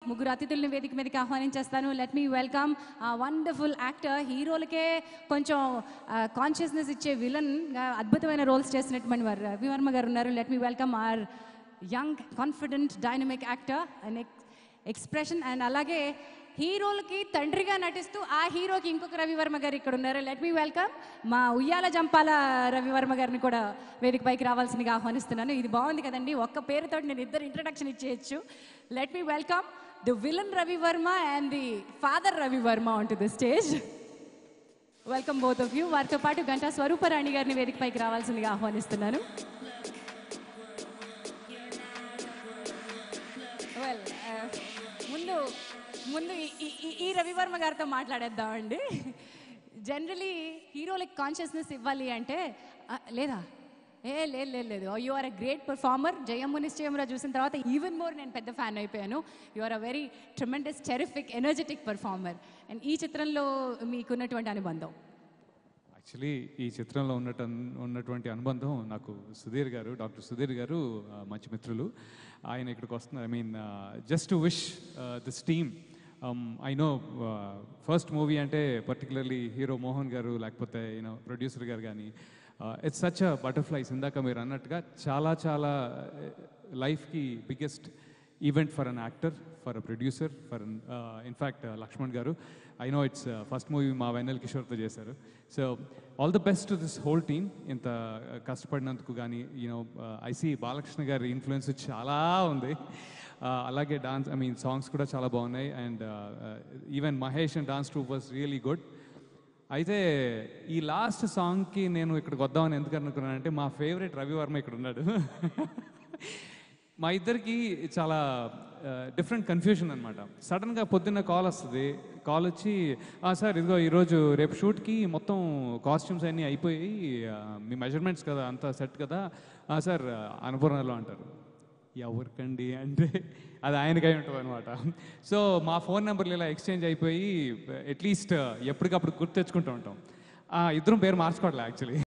ముగ్గురు అతిథుల్ని వేదిక మీదకి ఆహ్వానించేస్తాను. Let me welcome wonderful actor, హీరోలకే కొంచెం కాన్షియస్నెస్ ఇచ్చే విలన్గా అద్భుతమైన రోల్స్ చేసినటువంటి వారు రవివర్మ గారు ఉన్నారు. Let me welcome our young confident dynamic actor and expression, and అలాగే హీరోలకి తండ్రిగా నటిస్తూ ఆ హీరోకి ఇంకొక రవివర్మ గారు ఇక్కడ ఉన్నారు. లెట్ మీ వెల్కమ్ మా ఉయ్యాల జంపాల రవివర్మ గారిని కూడా వేదిక పైకి రావాల్సిందిగా ఆహ్వానిస్తున్నాను. ఇది బాగుంది కదండి, ఒక్క పేరుతో నేను ఇద్దరు ఇంట్రడక్షన్ ఇచ్చేయచ్చు. Let me welcome the villain Ravivarma and the father Ravivarma on to the stage. Welcome both of you. వారితో పాటు గంటా స్వరూపరాణి గారిని వేదిక పైకి రావాల్సిందిగా ఆహ్వానిస్తున్నాను. వెల్ ముందు ఈ రవివర్మ గారితో మాట్లాడేద్దామండి. జనరలీ హీరోలకి కాన్షియస్నెస్ ఇవ్వాలి అంటే లేదా లేదు you are a great performer. Jayamu Nischayamura చూసిన తర్వాత ఈవెన్ మోర్ నేను పెద్ద ఫ్యాన్ అయిపోయాను. You are a very tremendous terrific energetic performer. And ఈ చిత్రంలో మీకున్నటువంటి అనుబంధం? యాక్చువల్లీ ఈ చిత్రంలో ఉన్నటువంటి అనుబంధం నాకు సుధీర్ గారు, డాక్టర్ సుధీర్ గారు మంచి మిత్రులు. ఆయన ఇక్కడికి వస్తున్నారు. I mean just to wish this team. I know first movie అంటే పర్టికులర్లీ హీరో మోహన్ గారు లేకపోతే ప్రొడ్యూసర్ గారు కానీ ఇట్స్ సచ్ అ బటర్ఫ్లైస్. ఇందాక మీరు అన్నట్టుగా చాలా లైఫ్కి biggest event for an actor, for a producer, for in fact Lakshman garu. I know its first movie మా వెన్నెల్ కిషోర్తో చేశారు. So all the best to this whole team. ఇంత కష్టపడినందుకు కానీ ఐ సీ బాలకృష్ణ గారి ఇన్ఫ్లుయెన్స్ చాలా ఉంది. అలాగే డాన్స్, ఐ మీన్ సాంగ్స్ కూడా చాలా బాగున్నాయి. And even Mahesh and dance troupe was really good. అయితే ఈ లాస్ట్ సాంగ్కి నేను ఇక్కడికి వద్దామని ఎందుకు అనుకున్నానంటే మా ఫేవరెట్ రవివర్మ ఇక్కడ ఉన్నాడు. మా ఇద్దరికి చాలా డిఫరెంట్ కన్ఫ్యూషన్ అనమాట. సడన్గా పొద్దున్న కాల్ వస్తుంది. కాల్ వచ్చి సార్ ఇదిగో ఈరోజు రేపు షూట్కి మొత్తం కాస్ట్యూమ్స్ అన్నీ అయిపోయి మీ మెజర్మెంట్స్ కదా అంతా సెట్ కదా సార్ అనుపూర్ణలో అంటారు. ఎవరికండి అంటే అది ఆయనకై ఉంటుంది అనమాట. సో మా ఫోన్ నెంబర్లు ఇలా ఎక్స్చేంజ్ అయిపోయి అట్లీస్ట్ ఎప్పటికప్పుడు గుర్తు తెచ్చుకుంటూ ఉంటాం. ఇద్దరం పేరు మార్చుకోవట్లే యాక్చువల్లీ.